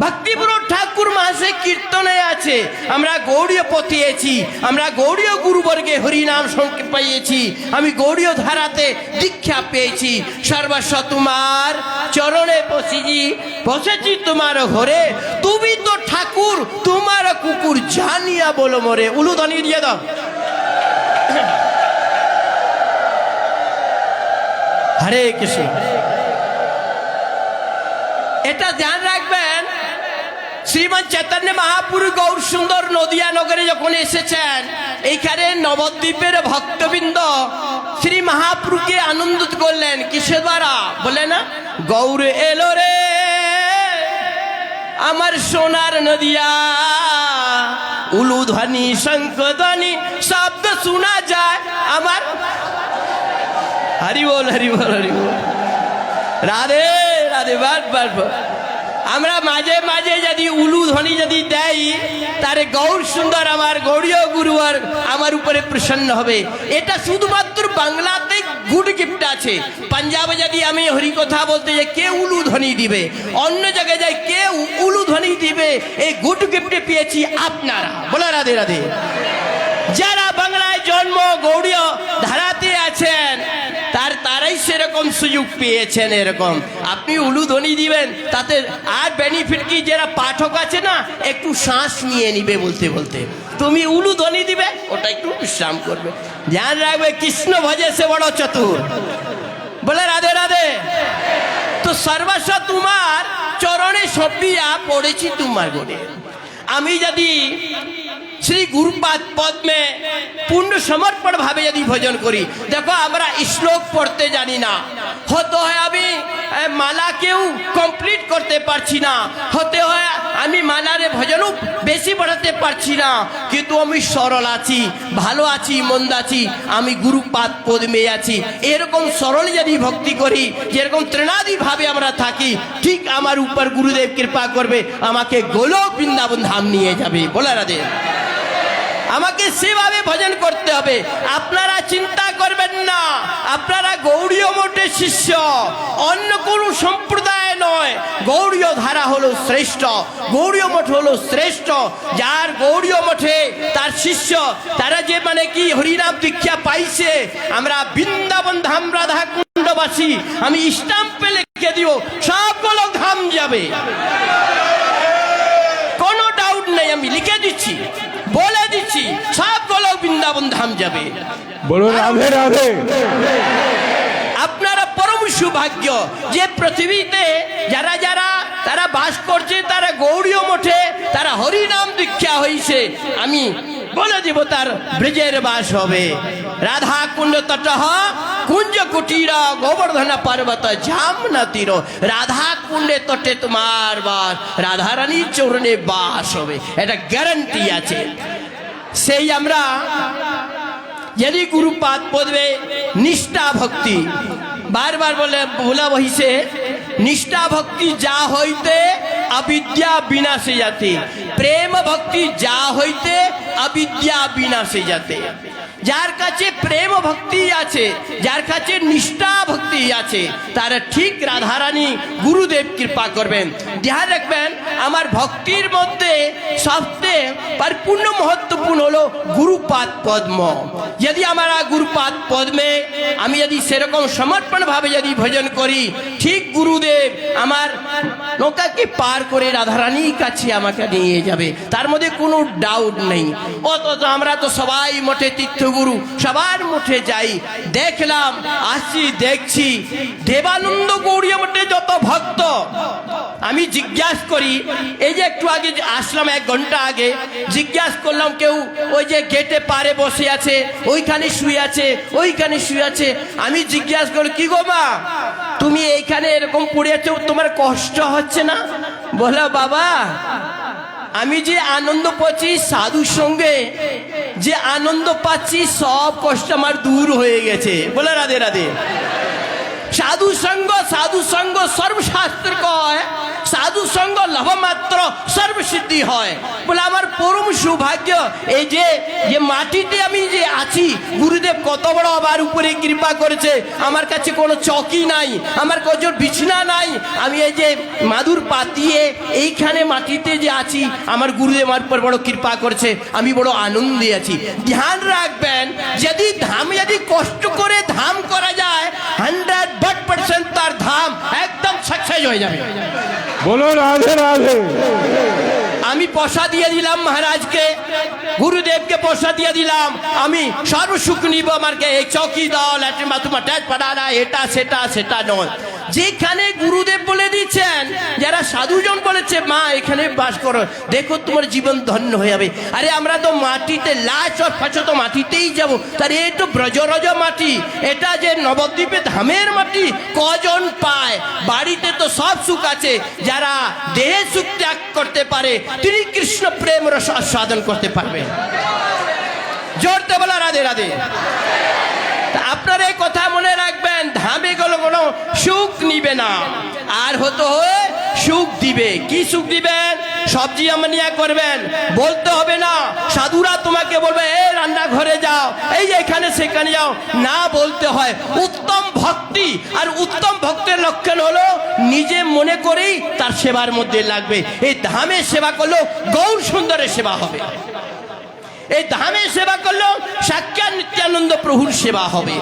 ভক্তিপুর ঠাকুর মাসে কীর্তনে আছে, আমরা গৌড়ীয় পথিয়েছি, আমরা গৌড়ীয় গুরুবর্গে হরিনাম সংকেত পাইয়েছি, আমি গৌড়ীয় ধারাতে দীক্ষা পেয়েছি। সর্বস্ব তোমার চরণে বসেছি তোমার ঘরে, তুমি তো ঠাকুর তোমার কুকুর জানিয়া বলো মোরে। উলুধ্বনি দিয়ে দাও। হরে কৃষ্ণ। এটা ধ্যান রাখবেন, শ্রীমৎ চৈতন্য মহাপুরু গৌর সুন্দর নদিয়া নগরে যখন এসেছেন, এইখানে নবদ্বীপের ভক্তবৃন্দ শ্রী মহাপুরুকে আনন্দিত করলেন কিসের দ্বারা? বলে না, গৌর এলো রে আমার সোনার নদিয়া, উলুধ্বনি শঙ্খধ্বনি শব্দ শোনা যায় আমার। হরি বল হরি বল হরি বল। রাধে রাধে। বার আমরা মাঝে মাঝে যদি উলুধ্বনি যদি দেই, তারে গৌর সুন্দর আমার গৌড়ীয় গুরুবার আমার উপরে প্রসন্ন হবে। এটা শুধুমাত্র বাংলাতে গুড গিফট আছে। পাঞ্জাবে যদি আমি হরি কথা বলতে যাই, কে উলুধ্বনি দিবে? অন্য জায়গায় যাই, কে উলুধ্বনি দিবে? এই গুড গিফটে পেয়েছি আপনারা। বলে রাধে রাধে। যারা বাংলায় জন্ম গৌড়ীয় ধারাতে আছেন, তারাই সেরকম সুযোগ পেয়েছেন। এরকম আপনি উলুধ্বনি দিবেন, তাতে আর বেনিফিট কি? যারা পাঠক আছে না, একটু শ্বাস নিয়ে নিবে বলতে বলতে। তুমি উলুধ্বনি দিবে, ওটা একটু বিশ্রাম করবে। ধ্যান রাখবে, কৃষ্ণ ভজে সে বড় চতুর। বলে রাধে রাধে। তো সর্বস্ব তোমার চরণে সপিয়া পড়েছি তোমার গড়ে। আমি যদি শ্রী গুরুপাদ পদ্মে পূর্ণ সমর্পণ ভাবে যদি ভজন করি, দেখো আমরা শ্লোক পড়তে জানি না, হতে হয় আমি মালাকেও কমপ্লিট করতে পারছি না, হতে হয় আমি মালারে ভজনও বেশি বাড়াতে পারছি না, কিন্তু আমি সরল আছি, ভালো আছি, মন্দ আছি, আমি গুরুপাদ পদ্মে আছি। এরকম সরল যদি ভক্তি করি, যেরকম ত্রিনাদি ভাবে আমরা থাকি, ঠিক আমার উপর গুরুদেব কৃপা করবে, আমাকে গোলক বৃন্দাবন ধাম নিয়ে যাবে। বলে রাধে। আমাকে সেভাবে ভজন করতে হবে। আপনারা চিন্তা করবেন না, আপনারা গৌড়ীয় মঠের শিষ্য, অন্য কোনো সম্প্রদায় নয়। গৌড়ীয় ধারা হলো শ্রেষ্ঠ, গৌড়ীয় মঠ হলো শ্রেষ্ঠ। যার গৌড়ীয় মঠে তার শিষ্য, তারা যে মানে কি হরিনাম দীক্ষা পাইছে, আমরা বৃন্দাবন ধাম রাধা কুণ্ডবাসী, আমি স্টাম্পে লিখে দিব, সবগুলো ধাম যাবে, কোনো ডাউট নেই। আমি লিখে দিচ্ছি, বলে দিচ্ছি, সবগুলো বৃন্দাবন ধাম যাবে। বলো রাধে রাধে। আপনারা পরম সৌভাগ্য যে পৃথিবীতে যারা যারা তারা বাস করছে, তারা গৌড়ীয় মঠে, তারা হরিনাম দীক্ষা হয়েছে। আমি বলে দিব তার ব্রজের বাস হবে। রাধা কুণ্ড তট কুঞ্জ কুটির গোবর্ধন পর্বত জামনা তীর রাধা কুণ্ডে তটে তোমার বাস, রাধা রানীর চরণে বাস হবে, এটা গ্যারান্টি আছে। সেই আমরা यदि गुरुपाद पद में निष्ठा भक्ति बार बार बोला वही से निष्ठा भक्ति जा होते अविद्या बिना से जाते, प्रेम भक्ति जा होते अविद्या बिना से जाते। যার কাছে প্রেম ভক্তি আছে, যার কাছে নিষ্ঠা ভক্তি আছে, তারা ঠিক রাধারানী গুরুদেব কৃপা করবেন। ধ্যান রাখবেন, আমার ভক্তির মধ্যে সবচেয়ে পরিপূর্ণ महत्वपूर्ण হলো গুরুপাদ পদ্ম। যদি আমরা গুরুপাদ পদ্মে আমি যদি সেরকম সমর্পণ ভাবে যদি ভজন করি, ঠিক গুরুদেব আমার নৌকাকে পার করে রাধারানীর কাছে আমাকে নিয়ে যাবে, তার মধ্যে কোনো ডাউট নেই। অথচ আমরা তো সবাই মঠে তীর্থগুরু সবার মঠে যাই, দেখলাম আসছি দেখছি দেবানন্দ গৌড়ীয় মঠে যত ভক্ত, আমি জিজ্ঞাসা করি, এই যে একটু আগে আসলাম 1 ঘন্টা আগে, জিজ্ঞাসা করলাম কেউ ওই যে গেটে পারে বসে আছে, ওইখানে শুয়ে আছে, ওইখানে শুয়ে আছে। আমি জিজ্ঞাসা করি, কি গো মা তুমি এইখানে এরকম পড়ে আছো, তোমার কষ্ট হচ্ছে না? বলে বাবা আমি যে আনন্দ পাচ্ছি সাধুর সঙ্গে, যে আনন্দ পাচ্ছি সব কষ্ট আমার দূর হয়ে গেছে। বলে রাধে রাধে। সাধু সঙ্গ সর্বশাস্ত্র কয়, সাধু সঙ্গ লাভ মাত্র সর্বসিদ্ধি হয়। বলে আমার পরম সৌভাগ্য এই যে মাটিতে আমি যে আছি, গুরুদেব কত বড় আমার উপরে কৃপা করেছে। আমার কাছে কোনো চকি নাই, আমার কাছে বিছনা নাই, আমি এই যে মাদুর পাতিয়ে এইখানে মাটিতে যে আছি, আমার গুরুদেব আমার উপর বড় কৃপা করেছে, আমি বড় আনন্দে আছি। ধ্যান রাখবেন, যদি ধাম যদি কষ্ট করে ধাম করা যায় 100% তার ধাম একদম সাকসেস হয়ে যাবে। बोलो राधे राधे। আমি পয়সা দিয়ে দিলাম মহারাজকে, গুরুদেবকে পয়সা দিয়ে দিলাম, আমি সর্বসুখ নিব, আমাকে এই চৌকি দাও, ল্যাট্রিন বাথরুম অ্যাটাচ পাড়া, এটা সেটা সেটা নয়। যেখানে গুরুদেব বলে দিচ্ছেন, যারা সাধুজন বলেছে মা এখানে বাস করো, দেখো তোমার জীবন ধন্য হয়ে যাবে। আরে আমরা তো মাটিতে লাশ আর ফাঁচো তো মাটিতেই যাব, তার এই তো ব্রজরজ মাটি, এটা যে নবদ্বীপে ধামের মাটি কজন পায়? বাড়িতে তো সব সুখ আছে, যারা দেহে সুখ ত্যাগ করতে পারে তিনি কৃষ্ণ প্রেম রস আস্বাদন করতে পারবে। জোরতে বলা রাধে রাধে। আপনার এই কথা মনে রাখবেন, ধামে গেলে কোনো সুখ নিবে না, আর হতে হয়ে সুখ দিবে। কি সুখ দিবেন? সবজি আমনিয়া করবেন, বলতে হবে না সাধুরা তোমাকে বলবে এই রান্নাঘরে যাও, এই এখানে সেখানে যাও, না বলতে হয়। উত্তম ভক্তি আর উত্তম ভক্তের লক্ষণ হলো নিজে মনে করেই তার সেবার মধ্যে লাগবে। এই ধামে সেবা করলেও গৌর সুন্দরের সেবা হবে, এই ধামে সেবা করলেও সাক্ষাৎ নিত্যানন্দ প্রভুর সেবা হবে।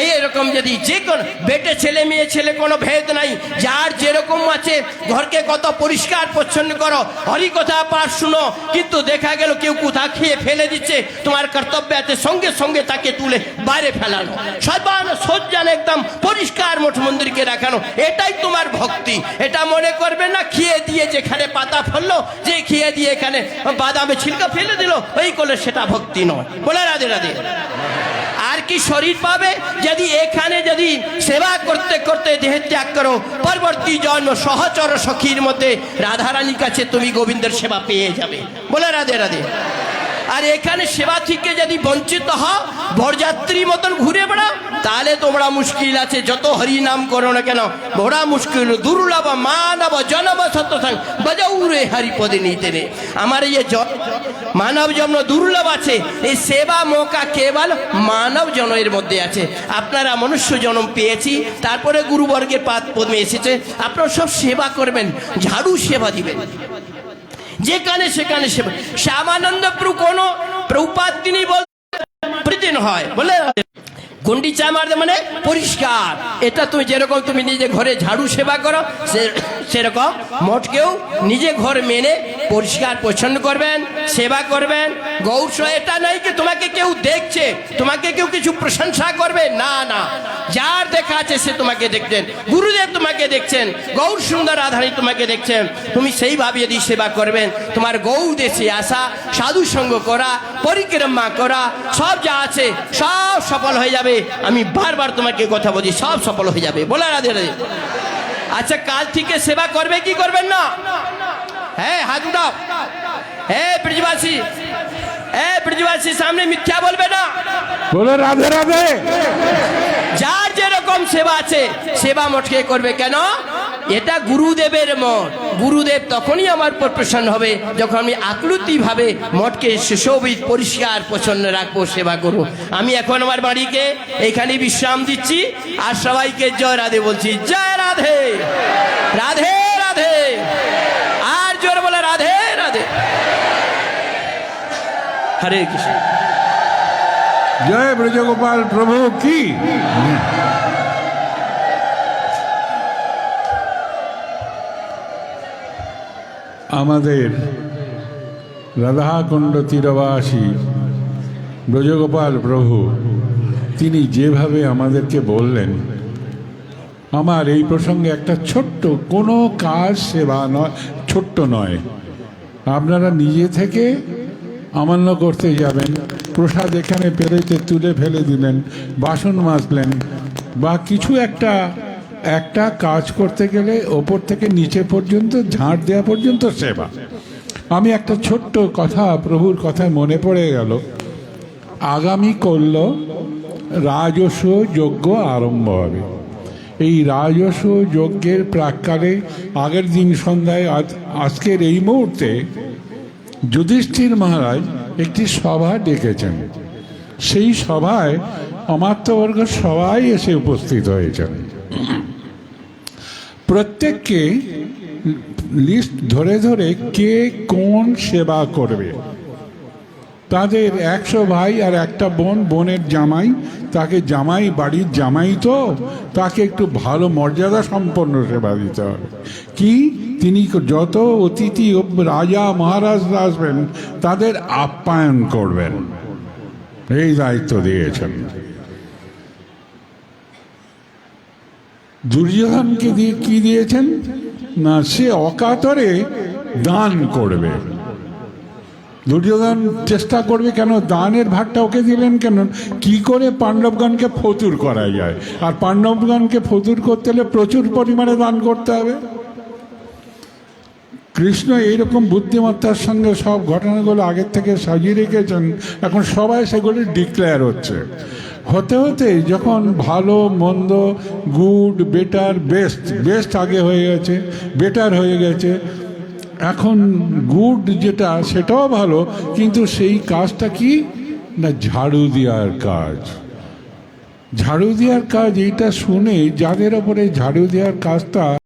এইরকম যদি যে কোনো বেটে ছেলে মেয়ে ছেলে কোনো ভেদ নাই, যার যেরকম আছে ঘরকে কত পরিষ্কার পরিচ্ছন্ন করো, হরি কথা পাঠ শুনো, কিন্তু দেখা গেল কেউ কোথা খেয়ে ফেলে দিচ্ছে, তোমার কর্তব্য আছে সঙ্গে সঙ্গে তাকে তুলে বাইরে ফেলানো, সর্বান সজ্জান একদম পরিষ্কার মঠ মন্দিরকে রাখানো, এটাই তোমার ভক্তি। এটা মনে করবে না খেয়ে দিয়ে যেখানে পাতা ফেললো, যে খেয়ে দিয়ে এখানে বাদামে ছিলকা ফেলে দিল, ওই করলে সেটা ভক্তি নয়। বলে রাধে রাধে। আর কি শরীর পাবে যদি এখানে যদি সেবা করতে করতে দেহ ত্যাগ করো, পরবর্তী জন্ম সহচর সখীর মধ্যে রাধারানীর কাছে তুমি গোবিন্দের সেবা পেয়ে যাবে। বলে রাধে রাধে। আর এখানে সেবা থেকে যদি বঞ্চিত হও, বরযাত্রী মতন ঘুরে বেড়াও, তাহলে তোমরা মুশকিল আছে। যত হরি নাম করো না কেন বড়া মুশকিল। দুর্লভ মানব জন্ম সত্যসং বজৌরে হরিপদে নিতে নে। আমার এই মানব জন্ম দুর্লভ আছে, এই সেবা মৌকা কেবল মানব জন্মের মধ্যে আছে। আপনারা মনুষ্য জন্ম পেয়েছি, তারপরে গুরুবর্গের পাদ পদ্মে এসেছে, আপনারা সব সেবা করবেন, ঝাড়ু সেবা দিবেন, যেখানে সেখানে সেবা। শ্যামানন্দ প্রভু কোনো প্রভুপাদ তিনি বলতেন হয়, বলে গুন্ডিচা মারতে মানে পরিষ্কার। এটা তুমি যেরকম তুমি নিজে ঘরে ঝাড়ু সেবা করো, সেরকম মঠকেও নিজে ঘর মেনে পরিষ্কার পরিচ্ছন্ন করবেন, সেবা করবেন। গৌর এটা নাই কি তোমাকে কেউ দেখছে, তোমাকে কেউ কিছু প্রশংসা করবে, না না। যার দেখা আছে সে তোমাকে দেখছেন, গুরুদেব তোমাকে দেখছেন, গৌর সুন্দর রাধারানী তোমাকে দেখছেন। তুমি সেইভাবে যদি সেবা করবেন, তোমার গৌর দেশে আসা, সাধু সঙ্গ করা, পরিক্রমা করা, সব যা আছে সব সফল হয়ে যাবে। আমি বারবার তোমাকে কথা বলি, সব সফল হয়ে যাবে। বলে রাধে রাধে। আচ্ছা, কাল থেকে সেবা করবে কি করবেন না? হ্যাঁ, হাত উঠাও। হ্যাঁ ব্রিজবাসী, ব্রিজবাসী সামনে মিথ্যা বলবে না। বলে রাধে রাধে। যার যেরকম সেবা আছে সেবা মঠকে করবে। কেন? এটা গুরুদেবের মঠ। গুরুদেব তখনই আমার উপর প্রসন্ন হবে যখন আমি আকুলতি ভাবে মঠকে সুশোভিত, পরিষ্কার, প্রসন্ন রাখবো, সেবা করবো। আমি এখন আমার বাড়িকে এইখানে বিশ্রাম দিচ্ছি আর সবাইকে জয় রাধে বলছি। জয় রাধে, রাধে রাধে, আর জোর বলে রাধে রাধে। হরে কৃষ্ণ। জয় ব্রজগোপাল প্রভু কি। আমাদের রাধাকুণ্ড তীরবাসী ব্রজগোপাল প্রভু তিনি যেভাবে আমাদেরকে বললেন, আমার এই প্রসঙ্গে একটা ছোট্ট কোনো কাজ সেবা নয়, ছোট্ট নয়, আপনারা নিজে থেকে অমান্য করতে যাবেন, প্রসাদ এখানে পেরেতে তুলে ফেলে দিলেন, বাসন মাজলেন, বা কিছু একটা কাজ করতে গেলে ওপর থেকে নিচে পর্যন্ত ঝাঁট দেওয়া পর্যন্ত সেবা। আমি একটা ছোট্ট কথা, প্রভুর কথায় মনে পড়ে গেল। আগামী করল রাজস্ব যজ্ঞ আরম্ভ হবে। এই রাজস্ব যজ্ঞের প্রাক্কালে আগের দিন সন্ধ্যায়, আজকের এই মুহূর্তে যুধিষ্ঠির মহারাজ একটি সভা ডেকেছেন। সেই সভায় অমাত্যবর্গ সবাই এসে উপস্থিত হয়েছেন। প্রত্যেককে লিস্ট ধরে ধরে কে কোন সেবা করবে। তাদের 100 ভাই আর একটা বোন, বোনের জামাই, তাকে জামাই, বাড়ির জামাই, তো তাকে একটু ভালো মর্যাদা সম্পন্ন সেবা দিতে হবে। কি, তিনি যত অতিথি রাজা মহারাজরা আসবেন তাদের আপ্যায়ন করবেন, এই দায়িত্ব দিয়েছেন। দুর্যোধনকে দিয়ে কি দিয়েছেন না, সে অকাতরে দান করবে। দুর্যোধন চেষ্টা করবে, কেন দানের ভাগটা ওকে দিলেন কেন, কি করে পাণ্ডবগণকে ফতুর করা যায়। আর পাণ্ডবগণকে ফতুর করতে হলে প্রচুর পরিমাণে দান করতে হবে। কৃষ্ণ এইরকম বুদ্ধিমত্তার সঙ্গে সব ঘটনাগুলো আগের থেকে সাজিয়ে রেখেছেন, এখন সবাই সেগুলি ডিক্লেয়ার হচ্ছে। হতে হতে যখন ভালো মন্দ, গুড, বেটার, বেস্ট আগে হয়ে গেছে, বেটার হয়ে গেছে, এখন গুড যেটা সেটাও ভালো, কিন্তু সেই কাজটা কি না, ঝাড়ু দেওয়ার কাজ। ঝাড়ু দেওয়ার কাজ, এইটা শুনে যাদের ওপরে ঝাড়ু দেওয়ার কাজটা